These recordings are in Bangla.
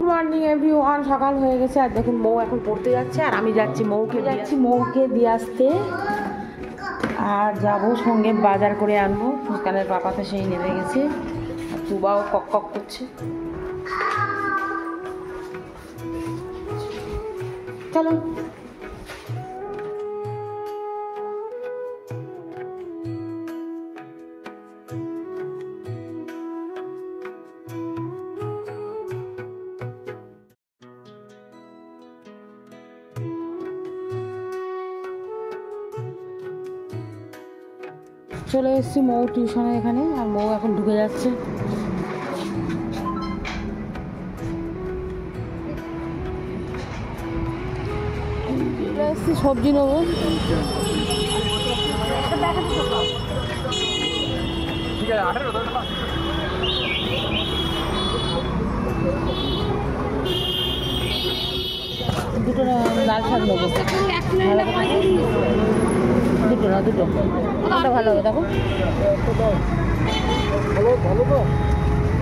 Good morning everyone. সকাল হয়ে গেছে আর দেখুন মৌ এখন পড়তে যাচ্ছে আর আমি যাচ্ছি মৌকে দিয়ে আসতে আর যাবো সঙ্গে বাজার করে আনবো। মুস্কানের পাপা তো সেই নেমে গেছে আর তুবাও কক কক করছে। চলো চলে এসেছি মৌ টিউশনে এখানে আর মৌ এখন ঢুকে যাচ্ছে। চলে এসেছি সবজি নেবো। দুটো লাল শাক নেবো, দুটো না দুটো, কোনটা ভালো হবে দেখো।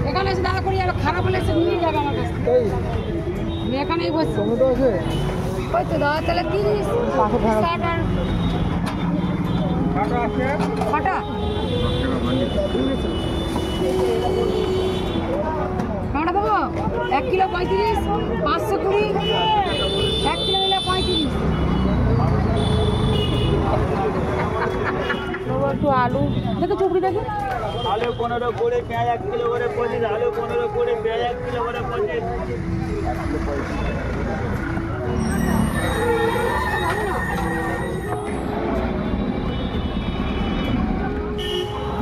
এখানে এসে দাঁড়া করি আর খারাপ হলে এসে নিয়ে যাবে আমার কাছে। আমি এখানেই বসছি। টমেটো আছে ওই তো দাও তাহলে 30 60 আর কাটা আছে কাটা কাটা দেবো 1 কিলো 35 520 1 কিলো নিলে 35। একটু আলু দেখো চুপড়ি দেখো আলু 15 করে পেঁয়াজ 1 কিলো করে 25 আলু 15 করে পেঁয়াজ 1 কিলো করে 25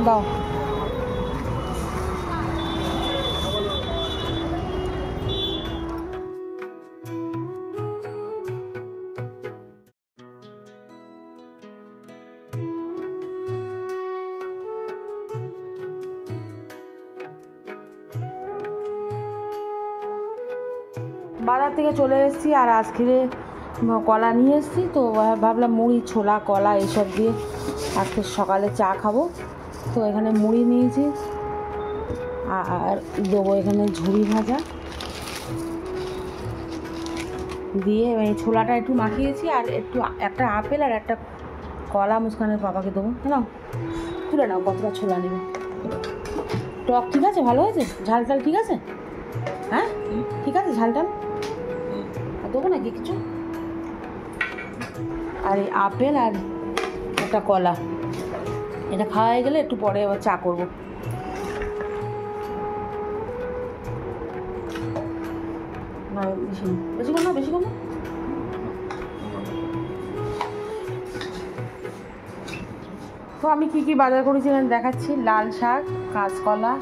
দাও। বাজার থেকে চলে এসেছি আর আজকে কলা নিয়ে এসেছি, তো ভাবলাম মুড়ি ছোলা কলা এসব দিয়ে আজকে সকালে চা খাবো। তো এখানে মুড়ি নিয়েছি আর দেবো এখানে ঝুড়ি ভাজা দিয়ে এই ছোলাটা একটু মাখিয়েছি আর একটু একটা আপেল আর একটা কলা মুস্কানের বাবাকে দেবো। নাও তুলে নাও কতটা ছোলা নেবে। টক ঠিক আছে, ভালো হয়েছে, ঝাল টাল ঠিক আছে, হ্যাঁ ঠিক আছে ঝাল টাল দেবো নাকি কিছু। আর এই আপেল আর একটা কলা এটা খাওয়া হয়ে গেলে একটু পরে আবার চা করবো। না বেশি বেশি কর না বেশি কর না। তো আমি কি কি বাজার করেছি দেখাচ্ছি। লাল শাক, কাঁচকলা,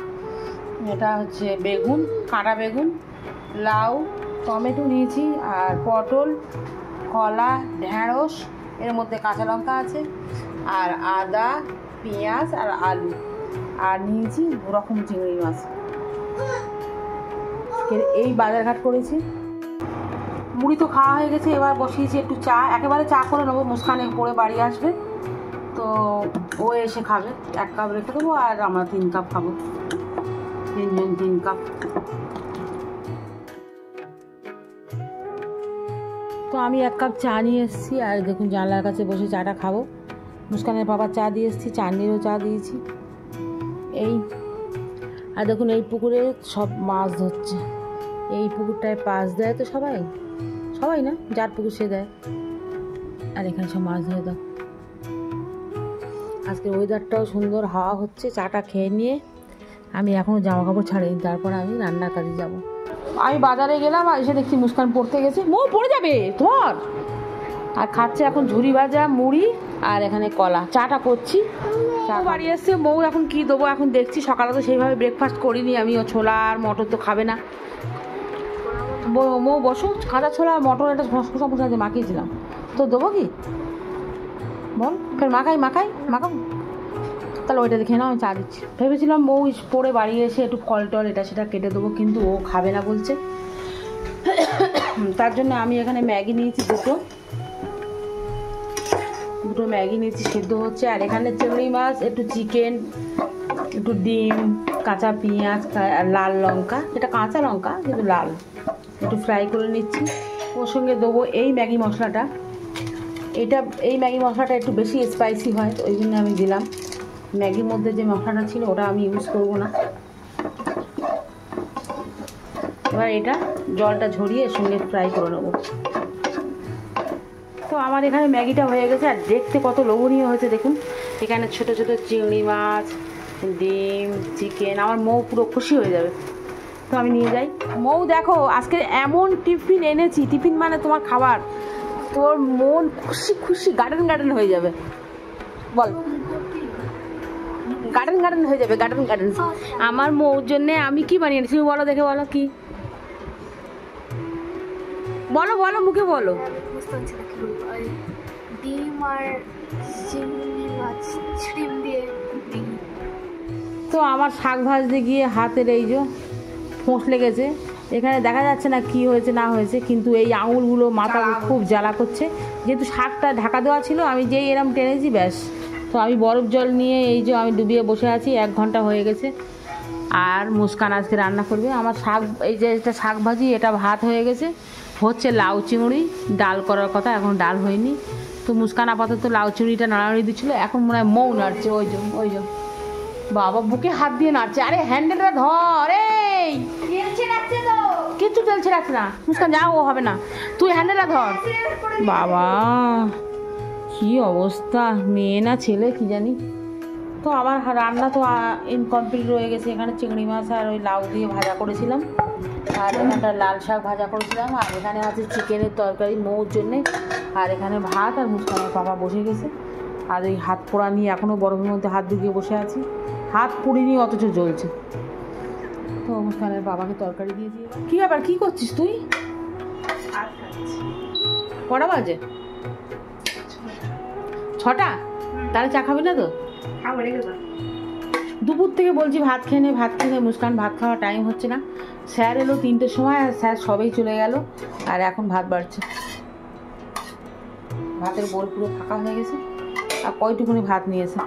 এটা হচ্ছে বেগুন, কাঁটা বেগুন, লাউ, টমেটো নিয়েছি আর পটল, কলা, ঢেঁড়স, এর মধ্যে কাঁচা লঙ্কা আছে আর আদা, পেঁয়াজ আর আলু, আর নিয়েছি 2 রকম চিংড়ি মাছ। এই বাজারঘাট করেছি। মুড়ি তো খাওয়া হয়ে গেছে, এবার বসিয়েছি একটু চা, একেবারে চা করে নেবো। মুস্কান পরে বাড়ি আসবে তো ও এসে খাবে, 1 কাপ রেখে দেবো আর আমরা 3 কাপ খাবো, 3 জন 3 কাপ। তো আমি 1 কাপ চা নিয়ে এসেছি আর দেখুন জানলার কাছে বসে চাটা খাবো। মুস্কানের বাবার চা দিয়ে এসেছি, চাটনিরও চা দিয়েছি। এই আর দেখুন এই পুকুরে সব মাছ ধরছে। এই পুকুরটায় পাশ দেয় তো সবাই না, যার পুকুর সে দেয়। আর এখানে সব মাছ ধরে দাও। আজকে ওয়েদারটাও সুন্দর, হাওয়া হচ্ছে। চাটা খেয়ে নিয়ে আমি এখনও জামা কাপড় ছাড়িনি, তারপর আমি রান্নার কাজে যাব। আমি বাজারে গেলাম আর এসে দেখছি মুস্কান পড়তে গেছে। মৌ পড়ে যাবে ধর। আর খাচ্ছে এখন ঝুড়ি ভাজা মুড়ি আর এখানে কলা। চাটা করছি, চা বাড়ি এসছে। মৌ এখন কি দেবো এখন দেখছি। সকালে তো সেইভাবে ব্রেকফাস্ট করিনি আমি, ও ছোলা আর মটর তো খাবে না। মৌ বসো, কাঁচা ছোলা আর মটর একটা শসা ফসা দিয়ে মাখিয়েছিলাম, তো দেবো কি বল? ফের মাখাবো তাহলে ওইটা দেখে নাও, আমি চা দিচ্ছি। ভেবেছিলাম মৌ পরে বাড়ি এসে একটু ফল টল এটা সেটা কেটে দেবো, কিন্তু ও খাবে না বলছে। তার জন্য আমি এখানে ম্যাগি নিয়েছি, দুটো ম্যাগি নিয়েছি, সিদ্ধ হচ্ছে। আর এখানে চিংড়ি মাছ, একটু চিকেন, একটু ডিম, কাঁচা পেঁয়াজ আর লাল লঙ্কা, এটা কাঁচা লঙ্কা কিন্তু লাল, একটু ফ্রাই করে নিচ্ছি। ওর সঙ্গে দেবো এই ম্যাগি মশলাটা। এই ম্যাগি মশলাটা একটু বেশি স্পাইসি হয়, ওই জন্য আমি দিলাম। ম্যাগির মধ্যে যে মশলাটা ছিল ওটা আমি ইউজ করব না। এবার এটা জলটা ঝরিয়ে এর সঙ্গে ফ্রাই করে নেবো। তো আমার এখানে ম্যাগিটা হয়ে গেছে, আর দেখতে কত লোভনীয় হয়েছে দেখুন। এখানে ছোট ছোট চিংড়ি মাছ, ডিম, চিকেন। আমার মৌ পুরো খুশি হয়ে যাবে। তো আমি নিয়ে যাই। মৌ দেখো আজকে এমন টিফিন এনেছি, টিফিন মানে তোমার খাবার, তোর মন খুশি খুশি গার্ডেন গার্ডেন হয়ে যাবে। বল, গার্ডেন গার্ডেন হয়ে যাবে, গার্ডেন গার্ডেন। আমার মৌর জন্যে আমি কি বানিয়েছি তুমি বলো, দেখে বলো কি, বলো বলো, মুখে বলো। ডিম আর চিংড়ি মাছ ডিম দিয়ে। তো আমার শাক ভাজতে গিয়ে হাতের এই যে ফোঁস লেগেছে, এখানে দেখা যাচ্ছে না কি হয়েছে না হয়েছে, কিন্তু এই আঙুলগুলো মাথা খুব জ্বালা করছে। যেহেতু শাকটা ঢাকা দেওয়া ছিল, আমি যেই এরম টেনেছি ব্যাস। তো আমি বরফ জল নিয়ে এই যে আমি ডুবিয়ে বসে আছি, 1 ঘন্টা হয়ে গেছে। আর মুস্কান আজকে রান্না করবে। আমার শাক, এই যে এটা শাক ভাজি, এটা ভাত হয়ে গেছে। হচ্ছে লাউ চিংড়ি, ডাল করার কথা, এখন ডাল হয়নি। তো মুস্কান আপাতত লাউ চিংড়িটা নাড়াড়ি দিচ্ছিলো, এখন মনে হয় মৌ নাড়ছে। ওই যে বাবা বুকে হাত দিয়ে নাড়ছে। আরে হ্যান্ডেলটা ধর, এই কিচ্ছু তেলছে রাখছে না মুস্কান, যা ও হবে না, তুই হ্যান্ডেলটা ধর। বাবা কি অবস্থা, মেয়ে না ছেলে কি জানি। তো আমার রান্না তো ইনকমপ্লিট রয়ে গেছে। এখানে চিংড়ি মাছ আর ওই লাউ দিয়ে ভাজা করেছিলাম, আর এখানটা লাল শাক ভাজা করেছিলাম, আর এখানে আছে চিকেনের তরকারি মৌর জন্যে, আর এখানে ভাত। আর মুস্কানের পাপা বসে গেছে, আর ওই হাত পোড়া নিয়ে এখনও বরফের মধ্যে হাত ঢুকিয়ে বসে আছি। হাত পুড়িনি অথচ জ্বলছে। তো মুস্কানের বাবাকে তরকারি দিয়ে দিয়ে। কী ব্যাপার, কী করছিস তুই? কটা বাজে? 6টা? তাহলে চা খাবি না তো? দুপুর থেকে বলছি ভাত খেয়ে নে, ভাত খেয়ে নে। মুস্কান ভাত খাওয়ার টাইম হচ্ছে না। স্যার এলো 3টের সময়, আর স্যার সবেই চলে গেল, আর এখন ভাত বাড়ছে। ভাতের বোল পুরো ফাঁকা হয়ে গেছে, আর কয়টুকুনি ভাত নিয়েছে।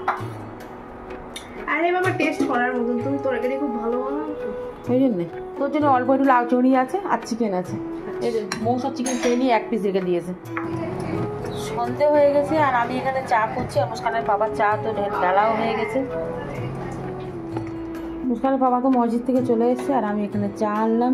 আরে বাবা টেস্ট করার মতন, তুমি তরকারি খুব ভালো বানাও। ওই জন্যে তোর জন্য অল্প একটু লাউ চিংড়ি আছে আর চিকেন আছে। এই যে মৌসা চিকেন খেয়ে নিয়ে 1 পিস রেখে দিয়েছে। সন্ধে হয়ে গেছে, আর আমি এখানে চা করছি। আর মুস্কানের বাবার চা তো ঢালাও হয়ে গেছে। মুস্কানের বাবা তো মসজিদ থেকে চলে এসেছে, আর আমি এখানে চা আনলাম।